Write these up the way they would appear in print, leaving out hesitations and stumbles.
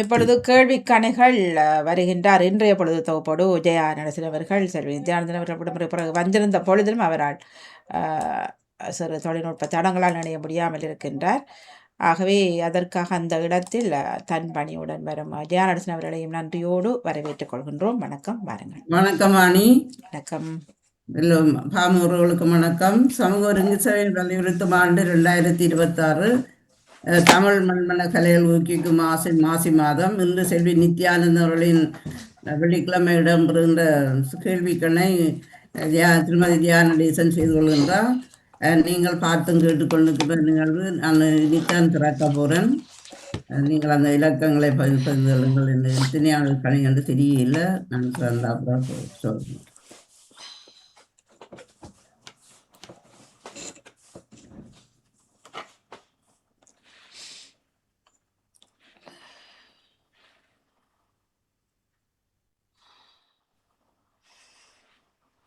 இப்பொழுது கேள்விக்கணைகள் வருகின்றார். இன்றைய பொழுது தொகுப்போடு ஜெயா நடசில் அவர்கள், செல்வி நித்யானந்தன் அவர்கள் பிறகு வந்திருந்த பொழுதிலும் அவரால் சிறு தொழில்நுட்ப தடங்களால் இணைய முடியாமல் இருக்கின்றார். ஆகவே அதற்காக அந்த இடத்தில் தன் பணியுடன் வரும் ஜெயா நடசின் அவர்களையும் நன்றியோடு வரவேற்றுக் கொள்கின்றோம். வணக்கம், வாருங்கள். வணக்கம் ஆணி. வணக்கம். எல்லோரும் பாமூர்களுக்கு வணக்கம். சமூக ஒருங்கிசை வலியுறுத்தும் ஆண்டு 2026 தமிழ் மண்மன கலைகள் ஊக்குவிக்கும் மாசி மாதம். இன்று செல்வி நித்யானந்த அவர்களின் வெள்ளிக்கிழமை இடம்பெறுகின்ற கேள்விக்கணை திருமதி தியானடேசன் செய்து கொள்கின்றார். நீங்கள் பார்த்தும் கேட்டுக்கொண்டிருக்கிற நிகழ்வு நான் இனித்தான் திறக்க போகிறேன். நீங்கள் அந்த இலக்கங்களை பதிவு என்று எத்தனையாவது கணி என்று தெரியல. நான் திறந்தா அப்புறம் சொல்றேன்.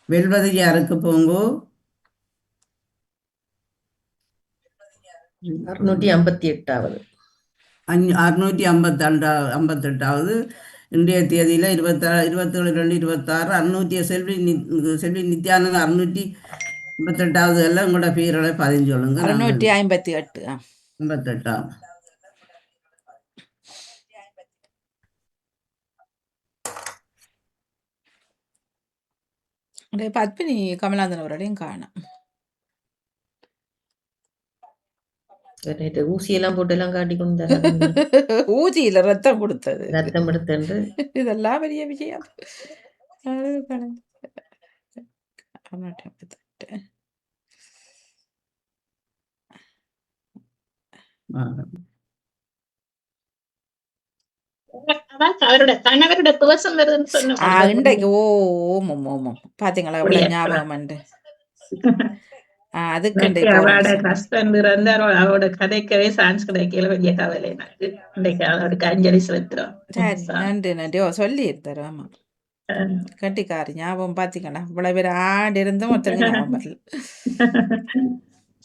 வெல்வது யாருக்கு போங்கோ? 658வது 658வது இன்றைய தேதியில் 27/2/26 செல்வி நித்யானந்த 658வது எல்லாம் உங்களோட பேர்களை பதிஞ்சு சொல்லுங்க. 658 58ஆம். பத்மினி கமலாந்தன் அவர்களையும் காணும். ஊசியெல்லாம் போட்டு எல்லாம் காட்டி கொண்டு ஊசியில ரத்தம் கொடுத்தது, ரத்தம் எடுத்து இதெல்லாம் பெரிய விஷயம். அவரோட கணவரோட துவசம் வருதுன்னு சொன்ன இன்றைக்கு ஓமம் ஓமம் பாத்தீங்களா எவ்வளவு ஞாபகம் உண்டு. அதுக்கு அவரோட ஹஸ்பண்ட் இருந்தாரோ, அவரோட கதைக்கவே சான்ஸ் கிடைக்கல. பெரிய கவலை எனக்கு. இன்றைக்கு அவருக்கு அஞ்சலி செலுத்துறோம். நன்றி நன்றி. சொல்லி இருந்தாரு. ஆமா, கட்டிக்காரு ஞாபகம். பாத்தீங்கன்னா இவ்வளவு பேர் ஆண்டு இருந்தும் ஒருத்தருக்கு ஞாபகம் வரல.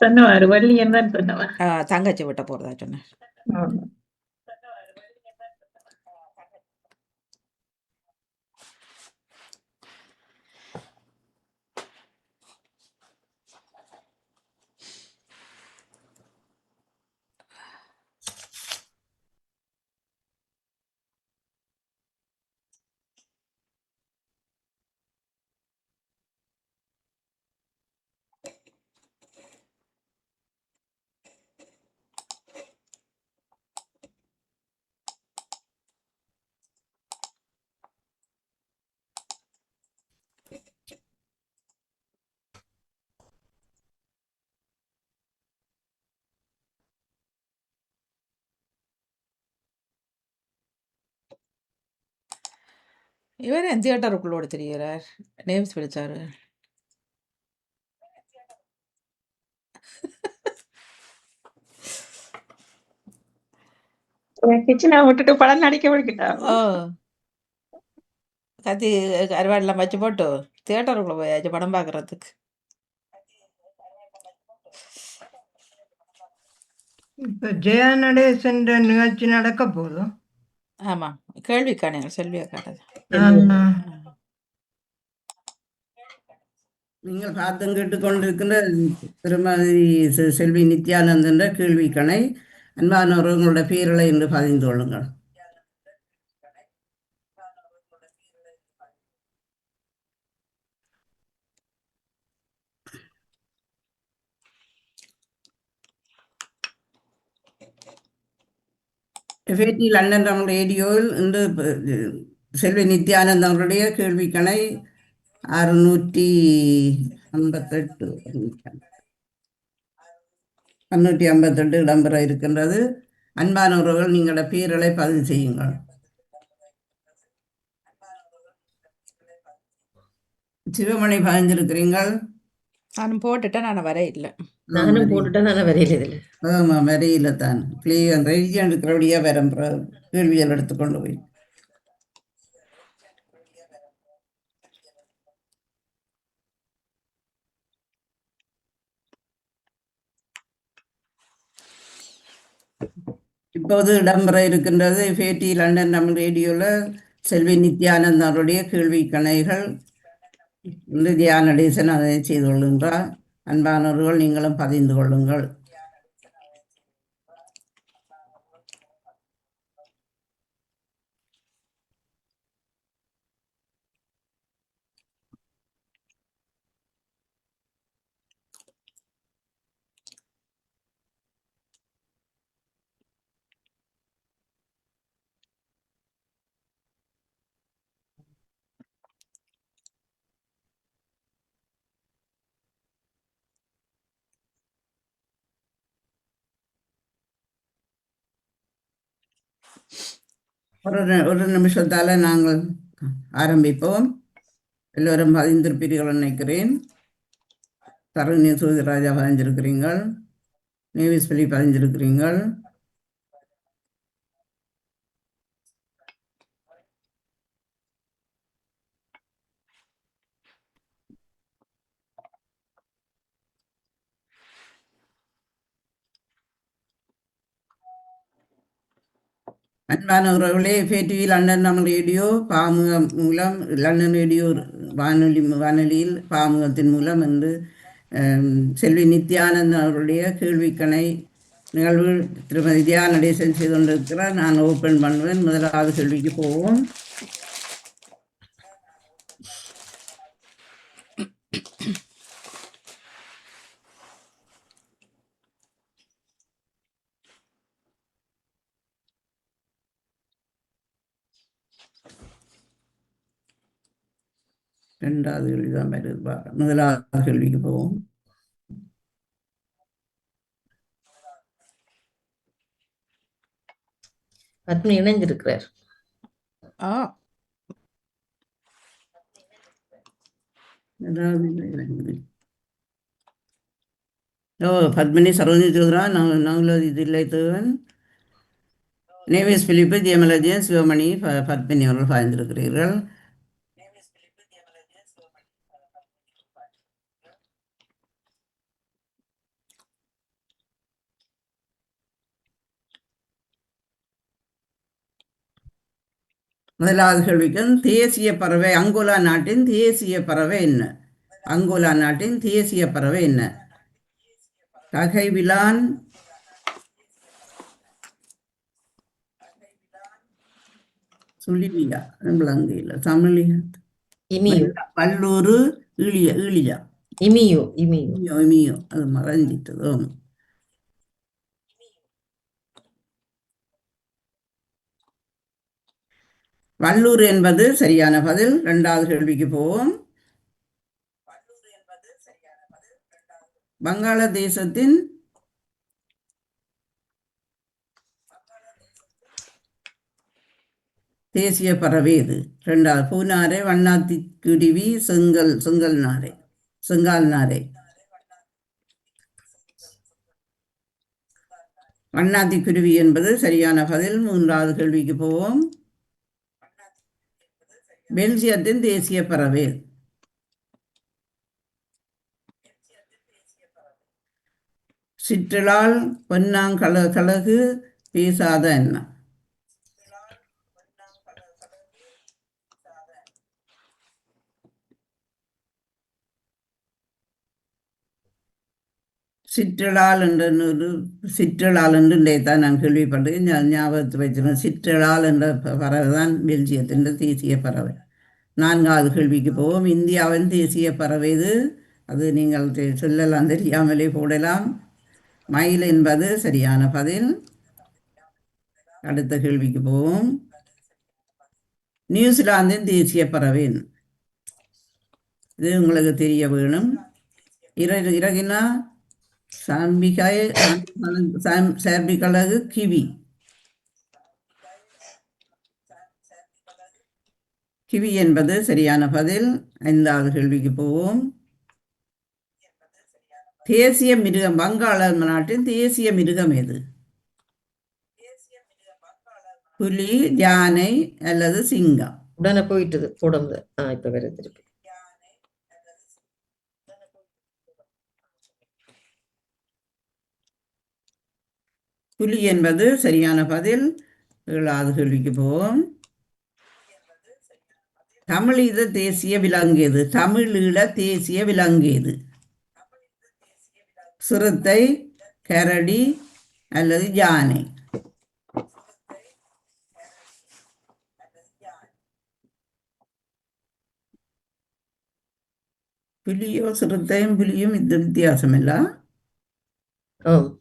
சொன்னவாரு வள்ளியன் தான் சொன்னவா, தங்கச்சி விட்ட போறதா சொன்ன. இவர் தியேட்டருக்குள்ளோடு தெரிகிறார். நேம்ஸ் பிடிச்சாரு. கிச்சனை விட்டுட்டு படம் நடிக்க விடுக்கிட்டா. கத்தி அறுவாடெல்லாம் வச்சு போட்டு தியேட்டருக்குள்ள போயாச்சு படம் பார்க்கறதுக்கு. இப்ப ஜெயா நடேசன் நிகழ்ச்சி நடக்க போதும். ஆமா, கேள்விக்கான செல்வியா காட்டது. நீங்கள் பார்த்தும் கேட்டுக்கொண்டிருக்கின்ற திருமதி செல்வி நித்யானந்தன் கேள்விக்கணை. அன்பானவர்கள் உங்களோட பேர்களை என்று பதிந்து கொள்ளுங்கள். FAT லண்டன் தமிழ் ரேடியோவில் இன்று செல்வி நித்யானந்தன் அவருடைய கேள்விக்கணை 658 இடம்பெற இருக்கின்றது. அன்பானவர்கள் நீங்களோட பேர்களை பதிவு செய்யுங்கள். சிவமணி பதிஞ்சிருக்கிறீங்கள். நானும் போட்டுட்டேன், நான் வர இல்லை. நானும் போட்டுட்டேன், நான் வரையில இதில். ஆமாம், வரையில தான் ரெஜிஸ்ட்ரேஷன் இருக்கிறபடியாக வர கேள்விகள் எடுத்துக்கொண்டு போய் இப்போது இடம்பெற இருக்கின்றது ஃபேட்டி லண்டன் தமிழ் ரேடியோவில் செல்வி நித்யானந்த் அவருடைய கேள்வி கணைகள். தியான நடேசன் அதை செய்து கொள்கின்றார். அன்பானவர்கள் நீங்களும் பதிந்து கொள்ளுங்கள். ஒரு நிமிஷத்தால் நாங்கள் ஆரம்பிப்போம். எல்லோரும் பதிந்திருப்பீர்கள் நினைக்கிறேன். தருணி சூதிராஜா பதிஞ்சிருக்கிறீங்கள், நேவிஸ் பள்ளி பதிஞ்சிருக்கிறீங்கள். அன்பானவர்களே, fatty London Tamil radio Pamukam மூலம் லண்டன் ரேடியோ வானொலியில் பாமுகத்தின் மூலம் என்று செல்வி நித்யானந்த் அவருடைய கேள்விக்கணை நிகழ்வு திருமதி தியான நடேசன் செய்து கொண்டிருக்கிறார். நான் ஓப்பன் பண்ணுவேன். முதலாவது கேள்விக்கு போவோம். ரெண்டாவது கேள்வி தான் வருது. முதலாவது கேள்விக்கு போவோம். பத்மி இணைந்திருக்கிறார். பத்மினி சரோஜி சோதரா நவலதி தில்லை தேவன், நேவிஸ் பிலிப்பு, ஜெயமலஜியன், சிவமணி, பத்மினி அவர்கள் பாய்ந்திருக்கிறீர்கள். முதலாவது கேள்விக்கும் தேசிய பறவை அங்கோலா நாட்டின் தேசிய பறவை என்ன? அங்கோலா நாட்டின் தேசிய பறவை என்ன? தகைவிலான், சுழிவியா, விளங்கையில் தமிழில் இமியு வல்லூர் ஈழியா இமியு இமியு இமியோ அது மறைஞ்சிட்டதோ. வல்லூர் என்பது சரியான பதில். இரண்டாவது கேள்விக்கு போவோம். வங்காளதேசத்தின் தேசிய பறவை இது. இரண்டாவது பூனாரை, வண்ணாத்தி குருவி, செங்கால் நாரை. வண்ணாத்தி குருவி என்பது சரியான பதில். மூன்றாவது கேள்விக்கு போவோம். பெல்ஜியத்தின் தேசிய பறவை சிற்றலால் பொன்னாங்கழகு பேசாத என்ன? சிற்றலால் என்று தான் நான் கேள்விப்பட்டேன். ஞாபகத்தை வச்சிருக்கேன். சிற்றலால் என்ற பறவை தான் பெல்ஜியத்தின் தேசிய பறவை. நான்காவது கேள்விக்கு போவோம். இந்தியாவின் தேசிய பறவை இது. அது நீங்கள் சொல்லலாம், தெரியாமலே போடலாம். மயில் என்பது சரியான பதில். அடுத்த கேள்விக்கு போவோம். நியூசிலாந்தின் தேசிய பறவை இது உங்களுக்கு தெரிய வேணும். இறகினா சாம்பிகழகு கிவி. கிவி என்பது சரியான பதில். ஐந்தாவது கேள்விக்கு போவோம். தேசிய மிருகம் வங்காள நாட்டின் தேசிய மிருகம் எது? புலி, யானை அல்லது சிங்கம்? உடனே போயிட்டது உடம்பு. இப்ப வேற திருப்பி புலி என்பது சரியான பதில். 7வது கேள்விக்கு போவோம். தமிழீழ தேசிய விலங்கு எது? தமிழீழ தேசிய விலங்கு எது? சிறுத்தை, கரடி அல்லது யானை? புலியோ சிறுத்தையும் புலியும் இந்த வித்தியாசம் இல்ல.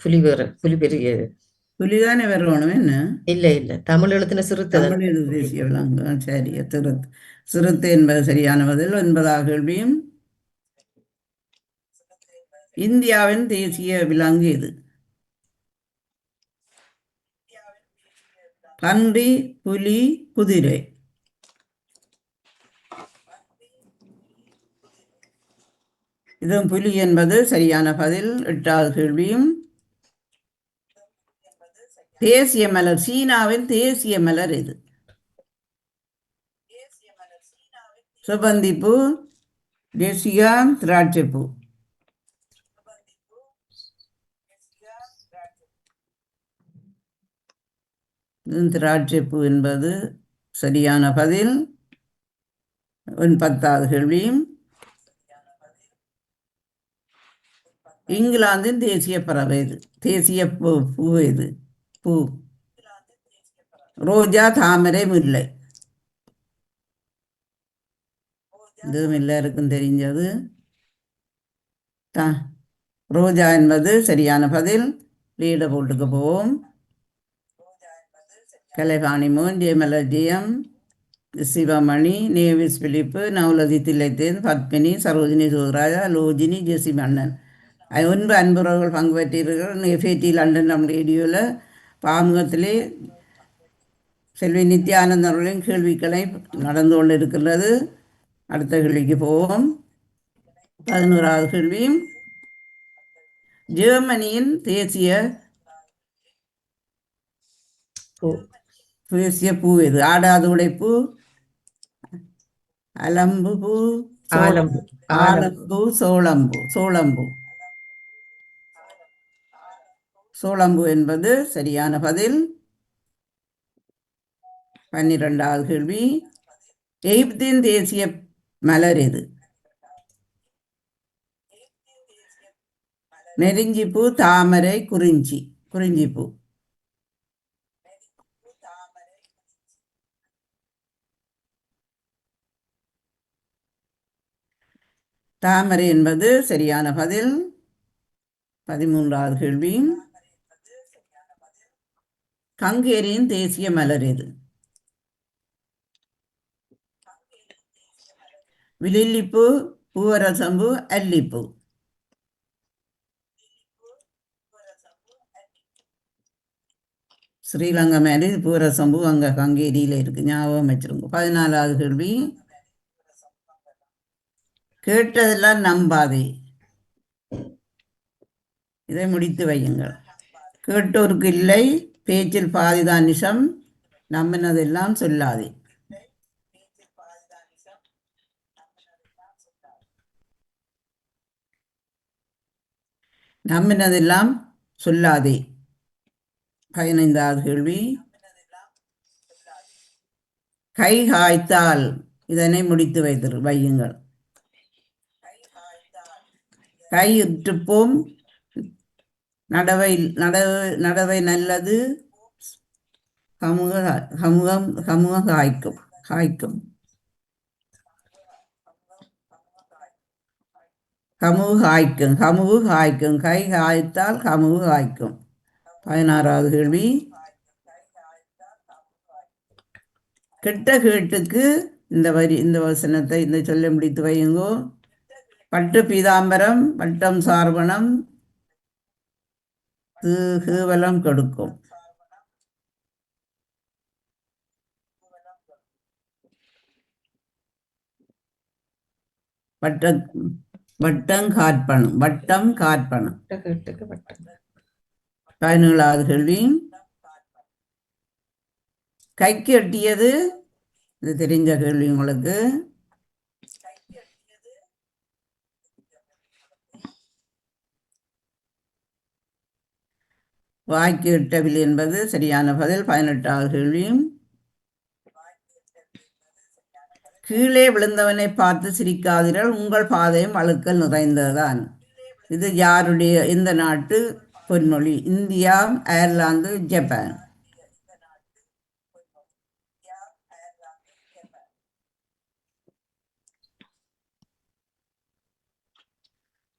புலி வேற, புலி பெரிய. புலிதானே வரணும் என்ன? இல்ல தமிழ் எழுத்துல சிறுத்தை தான். தமிழீழ தேசிய விலங்கு. சரி, சிறுத்தை என்பது சரியான பதில். 9வது கேள்வியும் இந்தியாவின் தேசிய விலங்கு எது? பன்றி, புலி, குதிரை? இதுவும் புலி என்பது சரியான பதில். 8வது கேள்வியும் தேசிய மலர், சீனாவின் தேசிய மலர் எது? சுகந்திப்பூ, ஜெசிகா, திராட்சைப்பூ? திராட்சைப்பூ என்பது சரியான பதில். 10வது கேள்வியும் இங்கிலாந்தின் தேசிய பறவை எது? தேசிய பூ எது? பூ ரோஜா, தாமரை, முல்லை? இதுவும் எல்லாருக்கும் தெரிஞ்சது. ரோஜா என்பது சரியான பதில். லீட போட்டுக்கு போவோம். கலைவாணி மோகன், ஜெயமலர் ஜெயம், சிவமணி, நேவிஸ் பிலிப்பு, நவலதி தில்லைத்தேன், பத்மினி, சரோஜினி சூதராஜா, லோஜினி, ஜெசி மன்னன். 9 அன்புறவர்கள் பங்கு பெற்றீர்கள். எஃப்ஏடி லண்டன் நம் ரேடியோவில் பாமுகத்திலே செல்வி நித்யானந்த அவர்களின் கேள்விகளை நடந்து கொண்டு இருக்கின்றது. அடுத்த கேள்விக்கு போவோம். 11வது கேள்வியும் ஜெர்மனியின் தேசிய பூ எது? ஆடாது உடைப்பூ, அலம்பு பூ, ஆலம்பூ, சோளம்பூ? சோளம்பூ என்பது சரியான பதில். 12வது கேள்வி எகிப்தின் தேசிய மலர் எது? நெருஞ்சிப்பூ, தாமரை, குறிஞ்சிப்பூ? தாமரை என்பது சரியான பதில். 13வது கேள்வி ஹங்கேரியின் தேசிய மலர் எது? வில்லிப்பூ, பூவரசம்பூ, அல்லிப்பூ? ஸ்ரீலங்கா மாதிரி பூவரசம்பூ அங்கே ஹங்கேரியில் இருக்கு, ஞாபகம் வச்சிருங்க. 14வது கேள்வி கேட்டதெல்லாம் நம்பாதே, இதை முடித்து வையுங்கள். கேட்டோருக்கு இல்லை, பேச்சில் பாதிதான் நிஷம், நம்பினதெல்லாம் சொல்லாதே. நம்பினதெல்லாம் சொல்லாதே. 15வது கேள்வி கை காய்த்தால், இதனை முடித்து வையுங்கள். கை இட்டுப்போம், நடவை நல்லது, கமுக காய்க்கும். கமுகு காய்க்கும். கை காய்த்தால் கமுகு காய்க்கும். 16வது கேள்வி கெட்ட கேட்டுக்கு இந்த வசனத்தை இந்த சொல்ல முடித்து வையுங்கோ. பட்டு பீதாம்பரம், வட்டம் சார்பணம், கேவலம் கெடுக்கும். வட்டம் காற்பணம். 17வது கேள்வி கைக்கு எட்டியது, இது தெரிஞ்ச கேள்வி உங்களுக்கு. வாய்க்கு எட்டவில்லை என்பது சரியான பதில். 18வது கேள்வியும் கீழே விழுந்தவனை பார்த்து சிரிக்காதீர்கள், உங்கள் பாதையும் அழுக்கல் நிறைந்ததுதான். இது யாருடைய, எந்த நாட்டு பொன்மொழி? India, Ireland, Japan.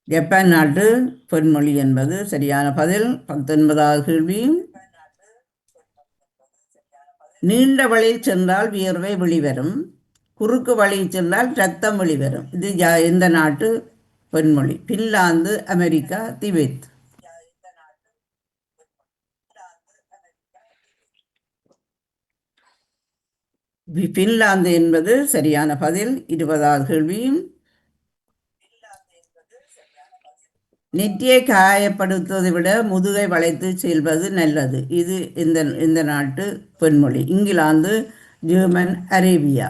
ஜப்பான் நாட்டு பொன்மொழி என்பது சரியான பதில். 19வது கேள்வி நீண்ட வழியில் சென்றால் வியர்வை வெளிவரும், குறுக்கு வழியில் சென்றால் ரத்தம் வெளிவரும். இது எந்த நாட்டு பொன்மொழி? Finland, America, Tibet. பின்லாந்து என்பது சரியான பதில். 20வது கேள்வி நெற்றியை காயப்படுத்துவதை விட முதுகை வளைத்து செல்வது நல்லது. இது இந்த நாட்டு பொன்மொழி? England, German, Arabia.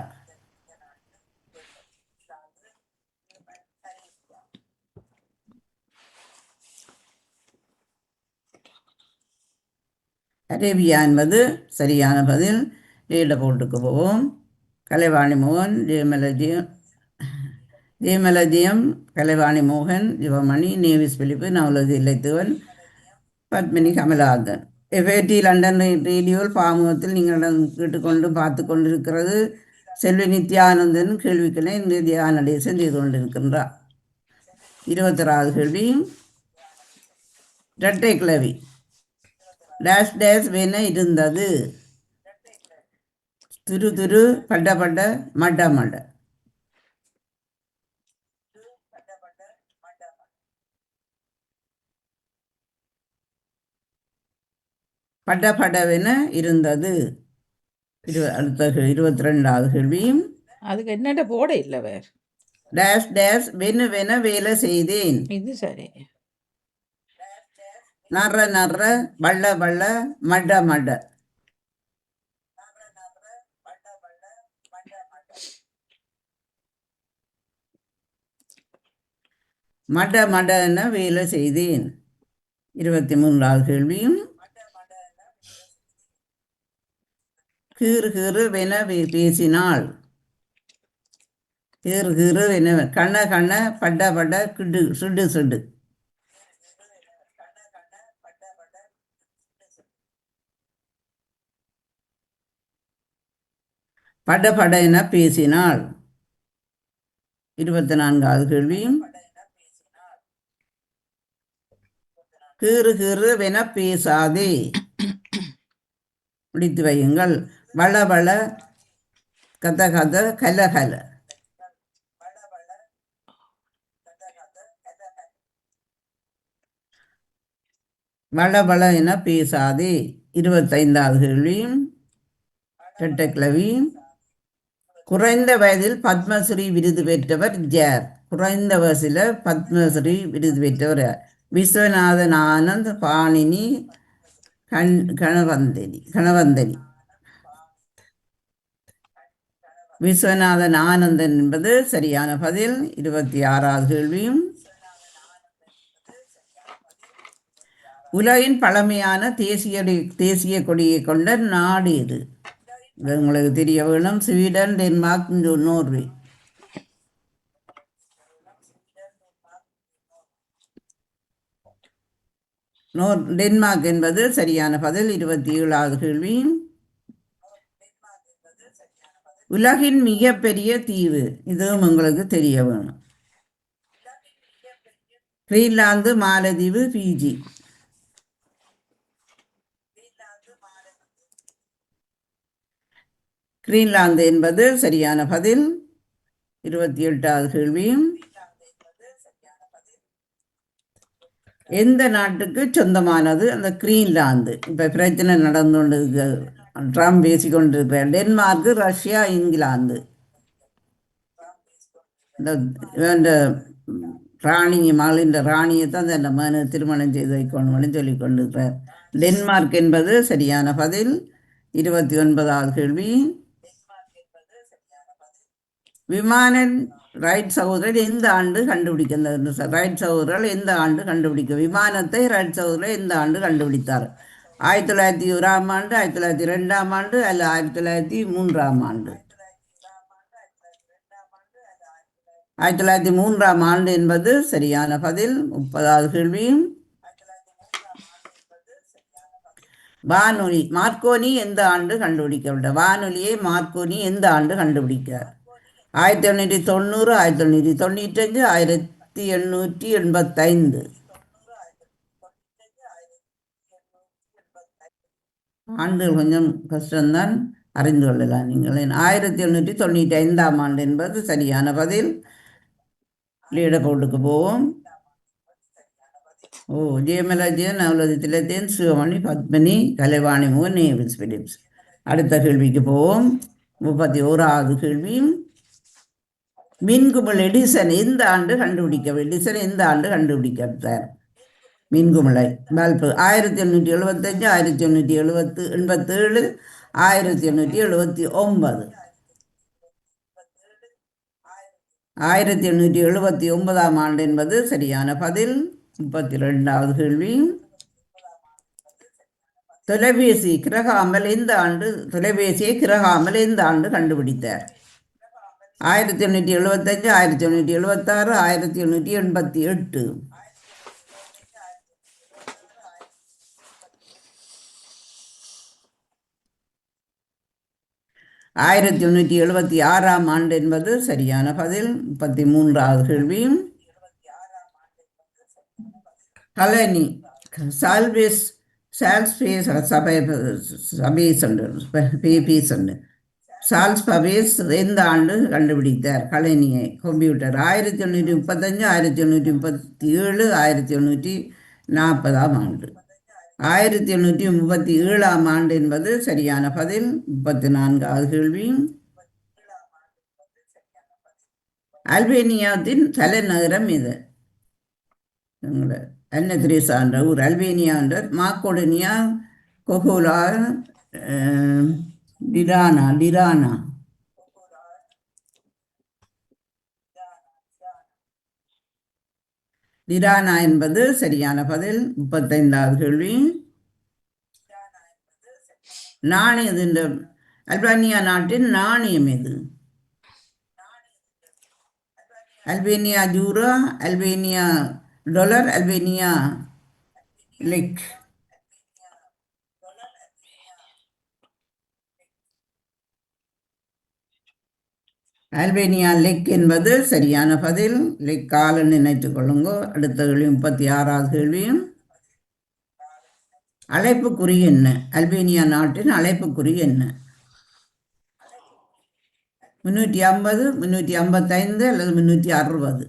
அரேபியா என்பது சரியான பதில். லீட போட்டுக்கு போவோம். கலைவாணி மோகன், ஜெயமலஜியம், கலைவாணி மோகன், யுவமணி, நேவிஸ் பிலிப்பு, நவலதி இலைத்துவன், பத்மினி கமலாதன். எஃப்ஏடி லண்டன் ரேடியோவில் பாமுகத்தில் நீங்களிடம் கேட்டுக்கொண்டு பார்த்து கொண்டிருக்கிறது செல்வி நித்யானந்தன். கேள்விக்கினை இந்த தியான நடேசன் செய்து கொண்டிருக்கின்றார். 21வது கேள்வி இரட்டை கிளவி டேஷ் டேஷ் வேன இருந்தது. துரு துரு, பட்ட பட்ட, மட மட. பட படவென இருந்தது. அடுத்த 22வது கேள்வியும் அதுக்கு என்னென்ன போட இல்லை வேறு. டேஷ் டேஷ் வென வென வேலை செய்தேன். இது சரி. நற நற, வள்ள வள்ள, மட மட. மட மட என வேலை செய்தேன். 23வது கேள்வியும் கீறு கீறு வென பேசினாள். கீறு கீறு வென, கண்ண கண்ண, பட்ட பட்ட, கிடு சுடு சுடு. பட பட என பேசினாள். 24வது கேள்வியும் கீறு கீறு வென பேசாதே. முடித்து வையுங்கள். வள வள, கத கத, கல கல. வள வள என பேசாதே. 25வது கேள்வியும் இரட்டை கிளவி குறைந்த வயதில் பத்மஸ்ரீ விருது பெற்றவர் யார்? குறைந்த வயசில் பத்மஸ்ரீ விருது பெற்றவர் யார்? விஸ்வநாதன் ஆனந்த், பாணினி, கணவந்தனி. விஸ்வநாதன் ஆனந்தன் என்பது சரியான பதில். 26வது கேள்வியும் உலகின் பழமையான தேசிய கொடியை கொண்ட நாடு எது? இது உங்களுக்கு தெரிய வேணும். Sweden, Denmark, Norway. டென்மார்க் என்பது சரியான பதில். 27வது கேள்வி உலகின் மிகப்பெரிய தீவு. இதுவும் உங்களுக்கு தெரிய வேணும். கிரீன்லாந்து, மாலத்தீவு, பிஜி. கிரீன்லாந்து என்பது சரியான பதில். 28வது கேள்வியும் எந்த நாட்டுக்கு சொந்தமானது அந்த கிரீன்லாந்து? இப்போ பிரச்சனை நடந்து கொண்டு ட்ரம்ப் பேசிக்கொண்டிருக்கிறார். Denmark, Russia, England. இந்த ராணி மகளின் ராணியை தான் இந்த மகனை திருமணம் செய்து வைக்கணும்னு சொல்லி கொண்டிருக்கிறார். டென்மார்க் என்பது சரியான பதில். 29வது கேள்வி விமானன் ரைட் சகோதரர் எந்த ஆண்டு கண்டுபிடிக்க? ரைட் சகோதரர்கள் எந்த ஆண்டு கண்டுபிடிக்க? விமானத்தை ரைட் சகோதரர் எந்த ஆண்டு கண்டுபிடித்தார்? 1901 ஆண்டு, 1902 ஆண்டு அல்ல 1903 ஆண்டு? 1903 ஆண்டு என்பது சரியான பதில். 30வது கேள்வியும் வானொலி மார்க்கோனி எந்த ஆண்டு கண்டுபிடிக்கப்பட்ட? வானொலியை மார்க்கோனி எந்த ஆண்டு கண்டுபிடிக்கிறார்? 1890, 1895, 1885. ஆண்டுகள் கொஞ்சம் கஷ்டம்தான், அறிந்து கொள்ளலாம் நீங்கள். 1895 ஆண்டு என்பது சரியான பதில். லீடர்போர்டுக்கு போவோம். ஜெயமலஜன், நவலதி திலத்தேன், சிவமணி, பத்மினி, கலைவாணி முகன், நேவில்ஸ் பிலிப்ஸ். அடுத்த கேள்விக்கு போவோம். 31வது கேள்வி. மின்குமிழ் எடிசன் எந்த ஆண்டு எடிசன் எந்த ஆண்டு கண்டுபிடிக்கப்பட்டார்? மின்குமிழை பல்பு 1875, 1887, 1879. 1879 ஆண்டு என்பது சரியான பதில். 32வது கேள்வி. தொலைபேசியை கிரகாமல் எந்த ஆண்டு கண்டுபிடித்தார்? 1875, 1876, 1888. 1876 ஆண்டு என்பது சரியான பதில். 33வது கேள்வி. கலனி சால்வேஸ் சால்ஸ்பேஸ் எந்த ஆண்டு கண்டுபிடித்தார் கலனியை கம்ப்யூட்டர்? 1835, 1837, 1840 ஆண்டு. 1837 ஆண்டு என்பது சரியான பதில். 34வது கேள்வி. அல்பேனியாவின் தலைநகரம் இது? அன்னத்ரீஸ் என்ற ஊர். அல்பேனியா என்ற மாக்கோடனியா, கொகோலா, டிரானா. டிரானா என்பது சரியான பதில். 35வது கேள்வி. நாணயம் இந்த அல்பேனியா நாட்டின் நாணயம் எது? Albania euro, Albania dollar, Albania leg. Albania leg என்பது சரியான பதில். லெக் காலன்னு நினைத்துக் கொள்ளுங்க. அடுத்த கேள்வி 36வது கேள்வியும். அழைப்புக்குறி என்ன? அல்பேனியா நாட்டின் அழைப்புக்குறி என்ன? 350, 355 அல்லது 360?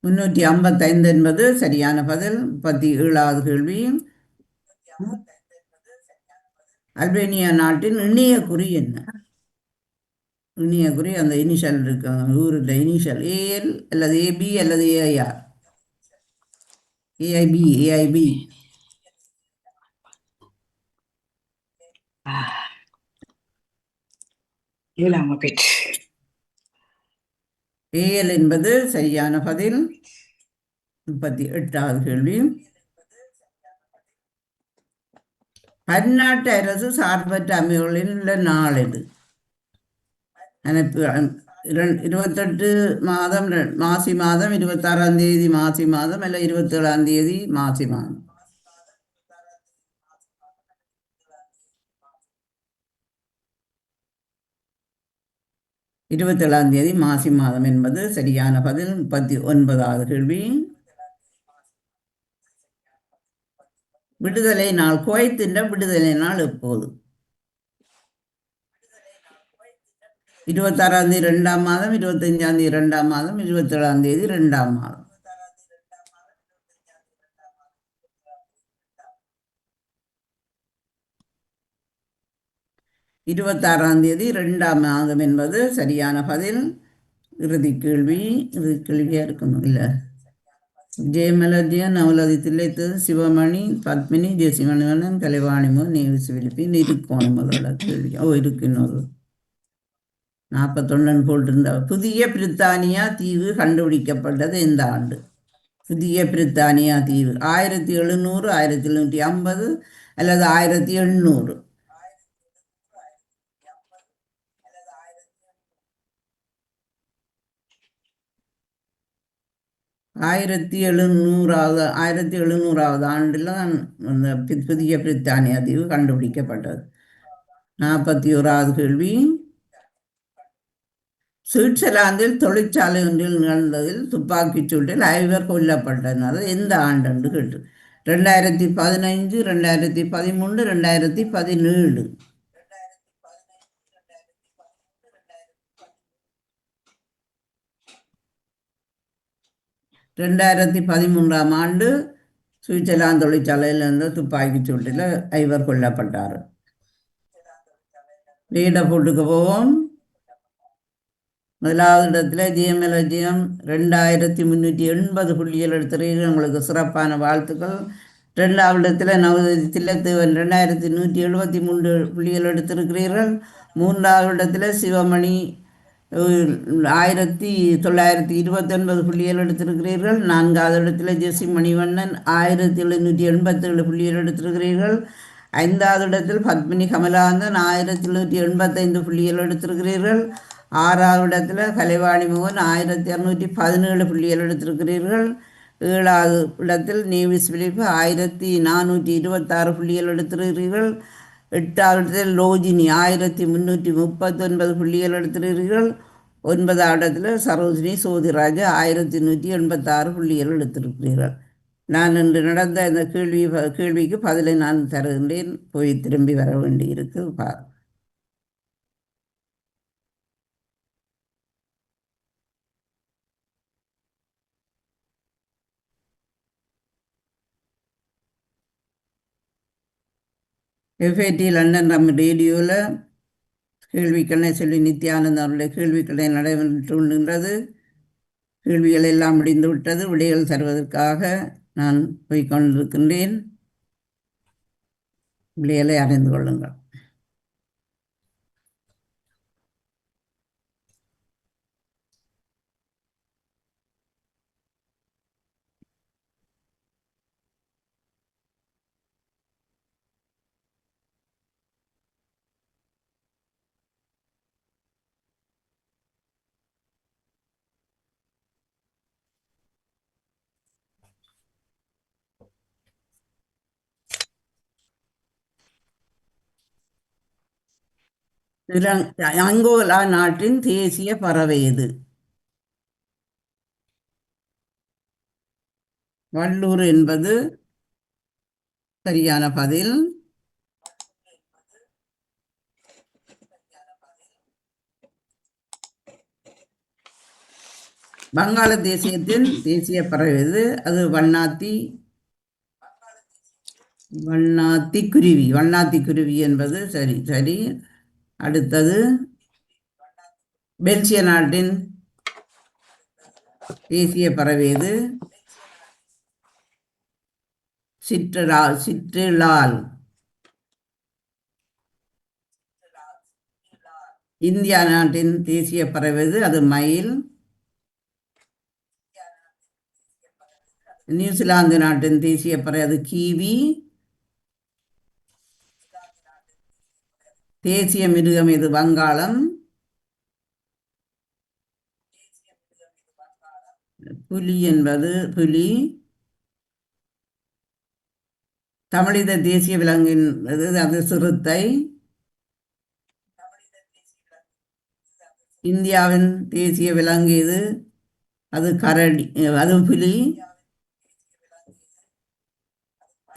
355 என்பது சரியான பதில். 37வது கேள்வி. அல்பேனியா நாட்டின் இணைய குறி என்ன? இணைய குறி அந்த இனிஷியல் இருக்கு, ஊரில் இனிஷியல் ஏஎல் அல்லது ஏபி அல்லது ஏஐஆர்? ஏஐபி. ஏஎல் என்பது சரியான பதில். 38வது கேள்வி. பன்னாட்டு அரசு சார்பற்ற அமைப்புகளின் உள்ள நாள் எது? 28 மாதம் மாசி மாதம், 26ஆம் தேதி மாசி மாதம் அல்ல 27ஆம் தேதி மாசி மாதம்? 27ஆம் தேதி மாசி மாதம் என்பது சரியான பதில். 39வது கேள்வி. விடுதலை நாள் குவைத்தின் விடுதலை நாள் எப்போது? 26ஆம் தேதி 2ஆம் மாதம், 25ஆம் தேதி 2ஆம் மாதம், 27ஆம் தேதி 2ஆம் மாதம்? 26ஆம் தேதி 2ஆம் மாதம் என்பது சரியான பதில். இறுதி கேள்வியா இருக்கணும் இல்லை? ஜெயமலஜியா நவலதி தில்லைத்து சிவமணி பத்மினி ஜெசிமணிவண்ணன் கலைவாணிமோ நீவிசு விழிப்பின் இருக்கோணும் அதோட கேள்வி இருக்கு இன்னொரு 41 போட்டிருந்த புதிய பிரித்தானியா தீவு கண்டுபிடிக்கப்பட்டது எந்த ஆண்டு? புதிய பிரித்தானியா தீவு 1700, 1750 அல்லது 1800? 1700வது ஆண்டில் தான் அந்த புதிய பிரித்தானியா தீவு கண்டுபிடிக்கப்பட்டது. 41வது கேள்வி, சுவிட்சர்லாந்தில் தொழிற்சாலை ஒன்றில் நிகழ்ந்ததில் துப்பாக்கிச் சூட்டில் 5 கொல்லப்பட்டனர். எந்த ஆண்டு என்று கேட்டு 2015, 2013, 2017? 2013ஆம் ஆண்டு சுவிட்சர்லாந்து தொழிற்சாலையில் இருந்த துப்பாக்கிச் சூட்டில் 5 கொல்லப்பட்டார். லீட போட்டுக்கு போவோம். முதலாவது இடத்துல ஜிஎம்எல்ஜிஎம் 2380 புள்ளிகள் எடுத்துறீர்கள், உங்களுக்கு சிறப்பான வாழ்த்துக்கள். 2வது இடத்துல நவதி தில்லத்தேவன் 2173 புள்ளிகள் எடுத்திருக்கிறீர்கள். 3வது இடத்துல சிவமணி 1929 புள்ளிகள் எடுத்திருக்கிறீர்கள். 4வது இடத்துல ஜெசி மணிவண்ணன் 1787 புள்ளிகள் எடுத்திருக்கிறீர்கள். 5வது இடத்தில் பத்மினி கமலாந்தன் 1785 புள்ளிகள் எடுத்திருக்கிறீர்கள். 6வது இடத்துல கலைவாணி மோகன் 1217 புள்ளிகள் எடுத்திருக்கிறீர்கள். 7வது இடத்தில் நேவிஸ் பிலிப்பு 1426 புள்ளிகள் எடுத்திருக்கிறீர்கள். 8வது இடத்தில் லோஜினி 1339 புள்ளிகள் எடுத்திருக்கிறீர்கள். 9வது இடத்துல சரோஜினி சோதிராஜா 1186 புள்ளிகள் எடுத்திருக்கிறீர்கள். நான் இன்று நடந்த இந்த கேள்விக்கு பதிலை நான் தருகின்றேன். போய் திரும்பி வர வேண்டியிருக்கு. எஃப்ஐடி லண்டன் ரேடியோவில் கேள்விக்கணை சொல்லி நித்யானந்த் அவருடைய கேள்விக்கணை நடைபெற்று கொண்டிருந்தது. கேள்விகள் எல்லாம் முடிந்து விட்டது. விடைகள் தருவதற்காக நான் போய்கொண்டிருக்கின்றேன். விடைகளை அறிந்து கொள்ளுங்கள். அங்கோலா நாட்டின் தேசிய பறவை எது? வல்லூர் என்பது சரியான பதில். வங்காள தேசியத்தின் தேசிய பறவை எது? அது வண்ணாத்தி குருவி. வண்ணாத்தி குருவி என்பது சரி. சரி. அடுத்தது, பெல்ஜிய நாட்டின் தேசிய பறவை எது? சிற்றிலால். இந்தியா நாட்டின் தேசிய பறவை எது? அது மயில். நியூசிலாந்து நாட்டின் தேசிய பறவை அது கீவி. தேசிய மிருகம் எது? வங்காளம். புலி என்பது புலி. தமிழின தேசிய விலங்கின் அது சிறுத்தை. இந்தியாவின் தேசிய விலங்கு எது? அது கரடி, அது புலி.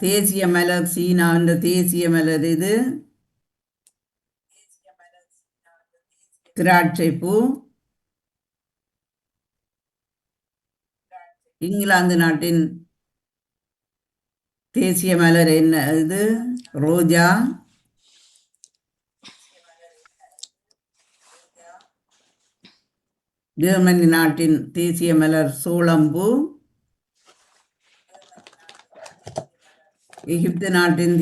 தேசிய மலர் சீனாவின் தேசிய மலர் இது திராட்சை பூ. இங்கிலாந்து நாட்டின் தேசிய மலர் என்ன? இது ரோஜா. ஜெர்மனி நாட்டின் தேசிய மலர் சோளம்பூ. எகிப்து நாட்டின்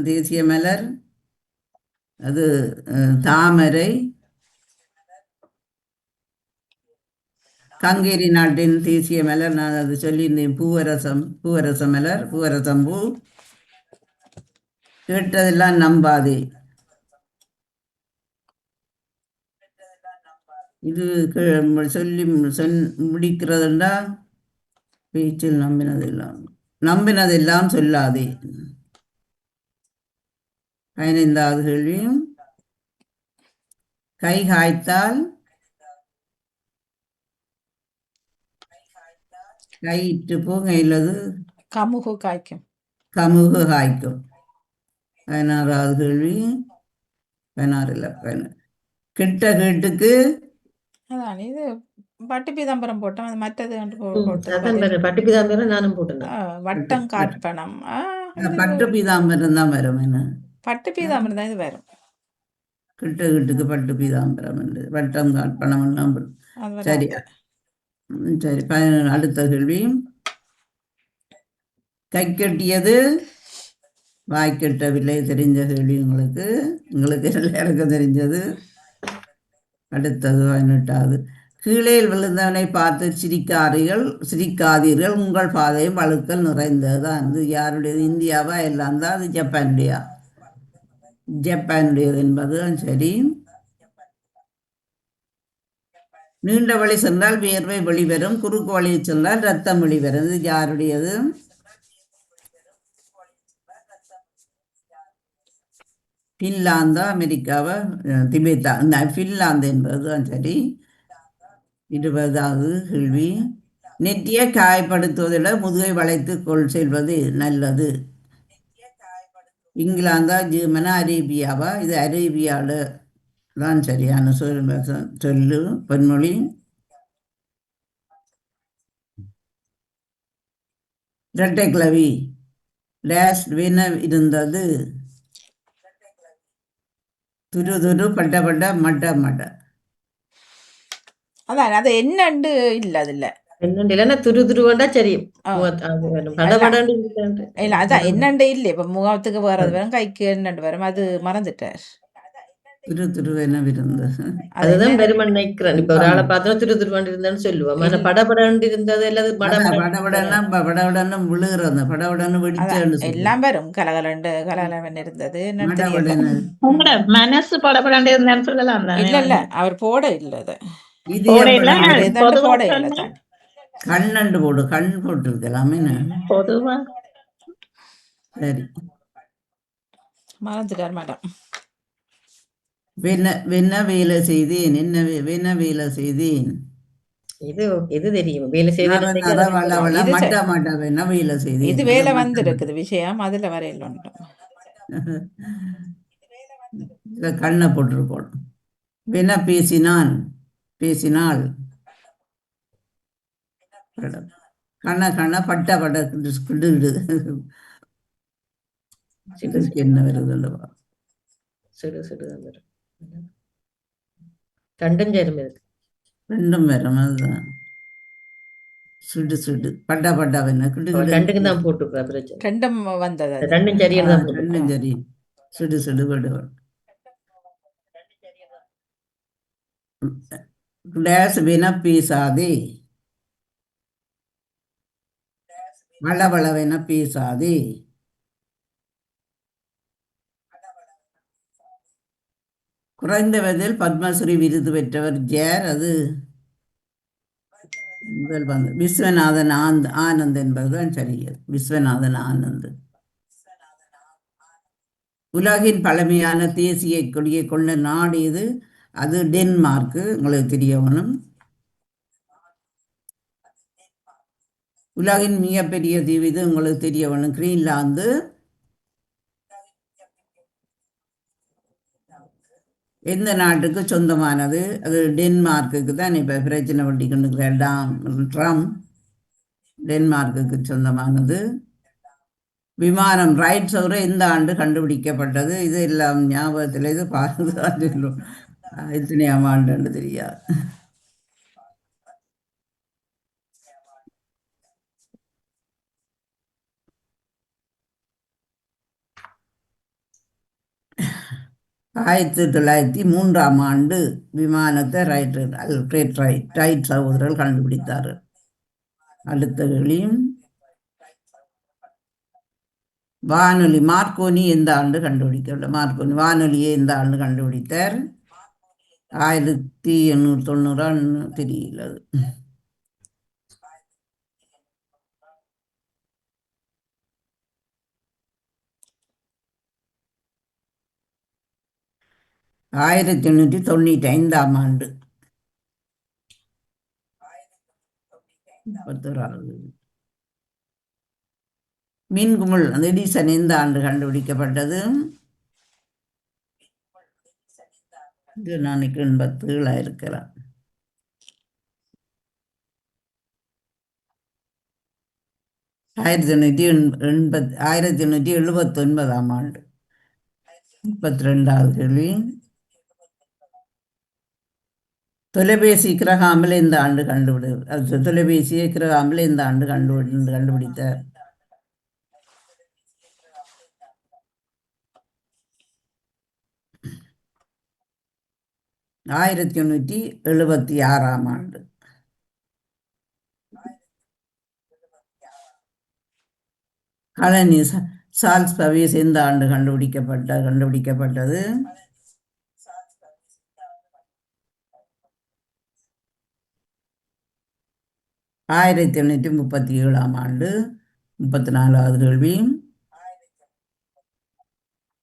தேசிய மலர் அது தாமரை. ஹங்கேரி நாட்டின் தேசிய மலர் நான் அது சொல்லியிருந்தேன், பூவரச மலர், பூவரசம்பூ. கேட்டதெல்லாம் நம்பாதே. இது சொல்லி முடிக்கிறதுண்டா பேச்சில் நம்பினதெல்லாம் சொல்லாதே. 15வது கேள்வியும் கை காய்த்தால் கையிட்டு பூங்கையிலது கமுகு காய்க்கும். கமுகு காய்க்கும். 16வது கேள்வி 16 இல்லை 15. கெட்ட கேட்டுக்கு அதான் இது பட்டு பீதாம்பரம் போட்டோம். அது மற்றது போட்டது அதான் பதில். பட்டு பீதாம்பரம் நானும் போட்டேன். வட்டம் காட்பணம். பட்டு பீதாம்பரம் தான் வரும். என்ன பட்டு பீதாம்பரம் தான் இது வரும். கெட்ட கேட்டுக்கு பட்டு பீதாம்பரம் என்று வட்டம் காட்பணம் எல்லாம் வரும். அது சரி வராது. சரி. அடுத்த கேள்வி கை கட்டியது வாய்க்கெட்டவில்லை. தெரிஞ்ச கேள்வி உங்களுக்கு எல்லாருக்கும் தெரிஞ்சது. அடுத்தது 18வது கீழே விழுந்தவனை பார்த்து சிரிக்காதீர்கள், உங்கள் பாதையும் வழுக்கல் நிறைந்ததுதான். இது யாருடையது? இந்தியாவா எல்லாம் தான். அது ஜப்பானுடையது என்பது சரி. நீண்ட வழி சென்றால் வியர்வை வெளிவரும், குறுக்கு வழி சென்றால் ரத்தம் வெளிவரும். இது யாருடையது? பின்லாந்தா, அமெரிக்காவா, திபெத்தா? பின்லாந்து என்பதுதான் சரி. 20வது கேள்வி நெற்றியை காயப்படுத்துவதை விட முதுகை வளைத்து செல்வது நல்லது. இங்கிலாந்தா, ஜெர்மனா, அரேபியாவா? இது அரேபியாவில் தான் சரியான சொல்லு பொன்மொழி. இரட்டை கிளவி டேஷ் வின இருந்தது. துரு பட்ட மட்ட. அதான் அது என்னண்டு இல்ல அதுல. என்னண்டு இல்லைன்னா துருவண்டா சரி. படபடன்னு இல்ல அதான் என்னண்டு இல்லை. இப்ப முகத்துக்கு வர்றது வரும், கைக்கு என்னண்டு வரும், அது மறந்துட்டார். துருவென விருந்து. அதுதான் பெருமன் நினைக்கிறேன். இப்ப ஒரு ஆளை பார்த்தா துருவாண்டு இருந்தான்னு சொல்லுவோம். ஆனா படபடன்னு இருந்தது அல்லது படபடன்னு விழுகிறது, படபடன்னு வெடிச்சு எல்லாம் வரும். கலகலன் இருந்தது. உங்களோட மனசு படப்படாண்டே இருந்தான்னு சொல்லலாம் தானே. இல்ல அவர் போட இல்ல அது. போட இல்ல தான். கண்ணண்டு போடு, கண் போட்டு இருக்கலாமே. பொதுவா சரி மறந்துட்டார் மேடம். வெண்ண வேலை செய்தேன். என்ன வேலை செய்தேன்? இது தெரியும். வேலை செய்த மாட்டா வேணா வேலை செய்தேன். இது வேலை வந்திருக்குது விஷயம், அதுல வரையில் உண்டு. கண்ணை போட்டிருக்கோம். வெண்ண பேசினாள். கண்ண பட்ட கிடுகிடு. என்ன வருது அல்லவா? ரெண்டும் வரும். அதுதான் சுடு பட்டா வேணா ரெண்டுக்கு தான் போட்டு ரெண்டும் வந்தது. ரெண்டும் சரி சுடு படுவாள். டேஸ் வேணா பேசாதே. வளவளவென பேசாதே. குறைந்த வயதில் பத்மஸ்ரீ விருது பெற்றவர் யார்? அது விஸ்வநாதன் ஆனந்த் என்பதுதான் சரியது. விஸ்வநாதன் ஆனந்த். உலகின் பழமையான தேசிய கொடியை கொண்ட நாடு இது? அது டென்மார்க்கு. உங்களுக்கு தெரியவனும். உலகின் மிகப்பெரிய தீவு இது? உங்களுக்கு தெரியவனும். கிரீன்லாந்து. எந்த நாட்டுக்கு சொந்தமானது? அது டென்மார்க்குக்கு தான். இப்போ பிரச்சனை பண்ணி கொண்டு ட்ரம்ப் டென்மார்க்குக்கு சொந்தமானது. விமானம் ரைட் சௌர எந்த ஆண்டு கண்டுபிடிக்கப்பட்டது? இது எல்லாம் ஞாபகத்தில். இது பார்த்துதான் சொல்லும். எத்தனையாம் ஆண்டுன்னு தெரியாது. 1903 விமானத்தை அல்ஃபிரட் ரைட் சகோதரர்கள் கண்டுபிடித்தார்கள். அடுத்த கேள்வியும் வானொலி மார்க்கோனி எந்த ஆண்டு கண்டுபிடிக்கப்பட்ட மார்க்கோனி வானொலியை எந்த ஆண்டு கண்டுபிடித்தார்? 1890 தெரியல. 1895 ஆண்டு. 31வது மீன்குமிழ் அந்த எடிசன் எந்த ஆண்டு கண்டுபிடிக்கப்பட்டது? இது நாளைக்கு 87 இருக்கலாம். 1879 ஆண்டு. 32வது கேள்வி தொலைபேசி கிரகாமல் எந்த ஆண்டு தொலைபேசியை கிரகாமல் எந்த ஆண்டு கண்டுபிடித்தார்? 1876 ஆண்டு. கழனி சார்ல்ஸ் பவேஸ் எந்த ஆண்டு கண்டுபிடிக்கப்பட்டது? 1837 ஆண்டு. 34வது கேள்வி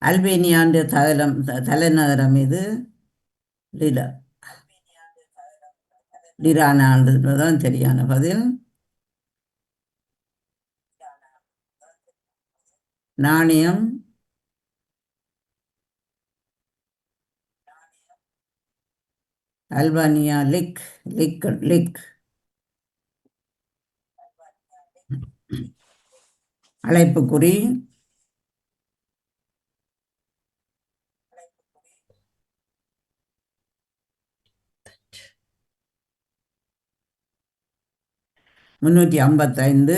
அல்பேனியாண்ட தலைநகரம் இது டிரானா ஆண்டுதான் சரியான பதில். நாணயம் அல்பானியா லிக். அழைப்புக்குறி $355.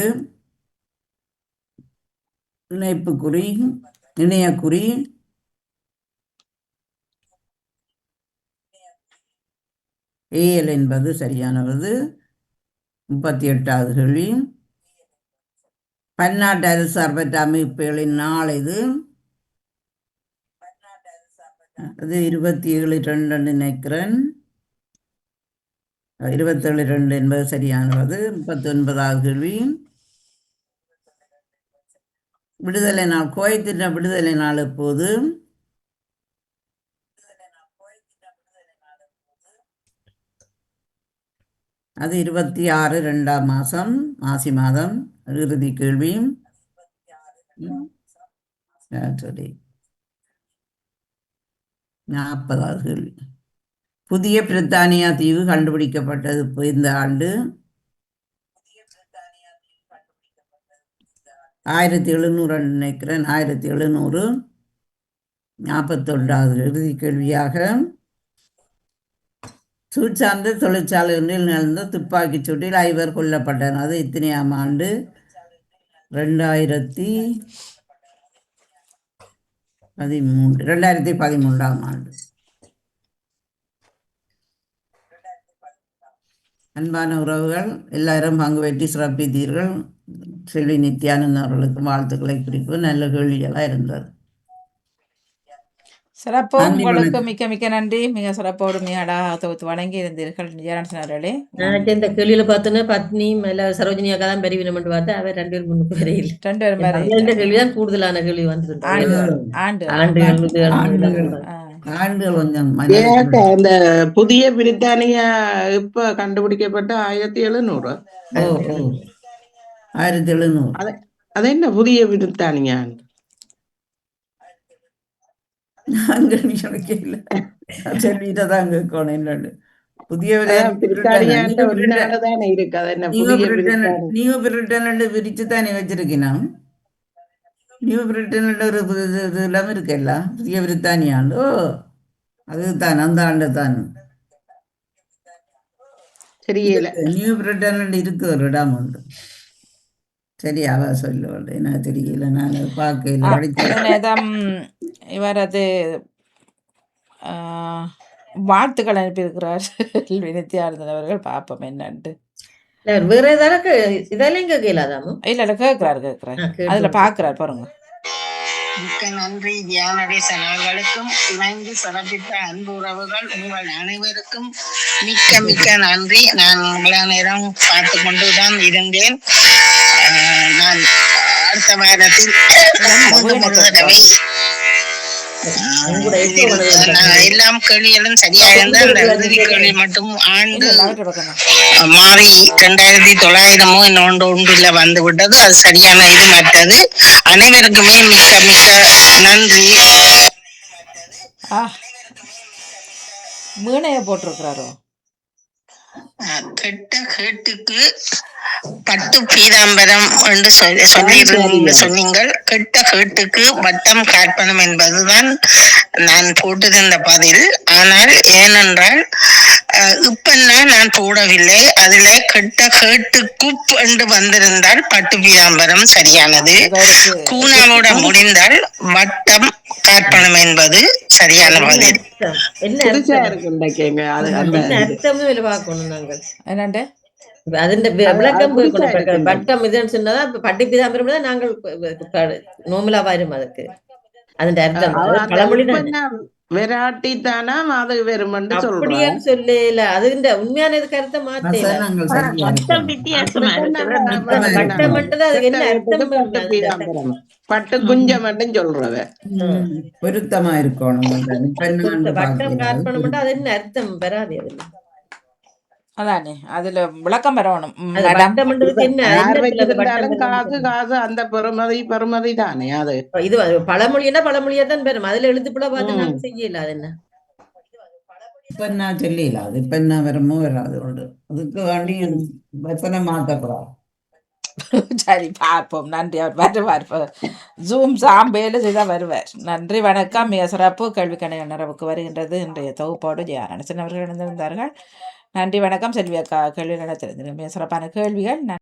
இணையக்குறி ஏஎல் என்பது சரியானது. 38வது கேள்வி பன்னாட்டு அரசார்பற்ற அமைப்புகளின் நாள் இது. அது 27/2 நினைக்கிறேன். 27/2 என்பது சரியானது. 39வது கேள்வி விடுதலை நாள் குவைத்தின் விடுதலை நாள் எப்போது? அது 26 மாசி மாதம். இறுதி கேள்வி சரி 40வது கேள்வி புதிய பிரித்தானியா தீவு கண்டுபிடிக்கப்பட்டது இந்த ஆண்டு? 1700 நினைக்கிறேன். 1700. 41வது இறுதி கேள்வியாக சூட்சார்ந்த தொழிற்சாலை ஒன்றில் நடந்த துப்பாக்கிச் சூட்டில் 5 கொல்லப்பட்டனர். அது எத்தனையாம் ஆண்டு? 2013ஆம் ஆண்டு. அன்பான உறவுகள் எல்லாரும் பங்கு பெற்றி சிறப்பித்தீர்கள். செல்வி நித்யானந்த அவர்களுக்கு வாழ்த்துக்களை குறிப்பு. நல்ல கேள்விகளாக இருந்தது. சிறப்பு. நன்றி, உங்களுக்கு வணக்கம். மிக்க மிக்க நன்றி. மிக சிறப்போடு மிக அழகாக தொகுத்து வழங்கி இருந்தீர்கள் ஜெயராஜன் அவர்களே. நான் இந்த கேள்வியில பார்த்தோன்னா பத்னி மேல சரோஜினி அக்கா தான் பெரிய வினமென்று பார்த்தா அவர் 2 பேர் முன்னுக்கு வரையில் 2 பேரும் வரை இந்த கேள்விதான் கூடுதலான கேள்வி வந்திருந்தது. ஆண்டுகள் கொஞ்சம் ஏக்கா, இந்த புதிய பிரித்தானியா இப்ப கண்டுபிடிக்கப்பட்ட 1700. 1700. அது என்ன புதிய பிரித்தானியா? சொல்லிட்டதான் கேட்கணும். என்னன்னு புதிய பிரித்தானியாதானே இருக்கு. அது என்ன புதிய நியூ பிரிட்டன் பிரிச்சு தானே வச்சிருக்கணும். நியூ பிரிட்டன் ஒரு இதெல்லாம் இருக்கல்ல புதிய பிரித்தானியாண்டு. அதுதான் அந்த ஆண்டு தான் தெரியல. நியூ பிரிட்டன் இருக்கு ஒரு இடம் உண்டு. சரி அவ சொல்லுவாள். எனக்கு தெரியல. நான் பார்க்கல. இவரது வாழ்த்துக்கள் அனுப்பியிருக்கிறார் நித்யானந்தன் அவர்கள். பார்ப்போம் என்னன்ட்டு. வேற ஏதாவது இதெல்லாம் கேட்கலாதாமோ? இல்லை கேட்குறாரு அதில் பார்க்குறாரு பாருங்க. மிக்க நன்றி தியானடேசன் அவர்களுக்கும் இணைந்து சிறப்பித்த அன்பு உறவுகள் உங்கள் அனைவருக்கும் மிக்க மிக்க நன்றி. நான் இவ்வளவு நேரம் பார்த்து கொண்டுதான் இருந்தேன். நான் அடுத்த வாரத்தில் தடவை எல்லாம் கேள்விகளும் சரியாக இருந்தால் அந்த இறுதி கேள்வி மட்டும் ஆண்டு மாறி 2900 இன்னொன்று ஒன்றுல வந்து விட்டது. அது சரியான இது. மற்றது அனைவருக்குமே மிக்க மிக்க நன்றி. மீனைய போட்டிருக்கிறாரோ? கெட்ட கேட்டுக்கு பட்டு பீதாம்பரம் என்று சொன்னீங்கள். கெட்ட கேட்டுக்கு வட்டம் காட்பனம் என்பதுதான் நான் போட்டிருந்த பதில். ஆனால் ஏனென்றால் இப்பெல்லாம் நான் போடவில்லை. அதுல கெட்ட கேட்டுக்கு என்று வந்திருந்தால் பட்டு பீதாம்பரம் சரியானது. கூனாவோட முடிந்தால் வட்டம் காட்பனம் என்பது சரியான பதில். என்னண்டு അതിന്റെ വിളക്കം പട്ടം ഇതെന്ന് சொன்னதா പട്ടിപ്പിതാമ്പരം நாங்கள் நோமலா வரும். அதுக்கு അതിന്റെ அர்த்தம் பழமொழி வெராட்டி தானா அது வெறும் அப்படியே சொல்லல. அதுண்ட உண்மையான இதுக்கு அர்த்தம் மாத்தேல. பட்டம் மட்டும் அதுக்கு என்ன அர்த்தம்? பட்டு குஞ்சம் மட்டும் சொல்றவ பொருத்தமா இருக்கணும். பட்டம் கார்பணம் மட்டும் அது என்ன அர்த்தம் வராது. அதுல அதானே அதுல விளக்கம் வரணும். காசு அந்த பெருமதி தானே. அது இது பழமொழியா பழமொழியா தான் பெறும். அதுல எழுத்துப்பட பார்த்து நாங்க செய்யல. அது என்ன இப்ப நான் சொல்லல. அது இப்ப என்ன வருமோ வராது. அதுக்கு வேண்டி வசனம் மாத்தக்கூடாது. சரி பார்ப்போம். நன்றி. அவர் வருவார். ஜூம் சாம்பேல செய்தால் வருவார். நன்றி வணக்கம். மிக சிறப்பு கேள்விக்கணை உணர்வுக்கு வருகின்றது இன்றைய தொகுப்போடு ஜெயானடேசன் அவர்கள் இணைந்திருந்தார்கள். நன்றி வணக்கம். செல்வி அக்கா கேள்வி நடத்திருந்தீர்கள். மிக சிறப்பான கேள்விகள்.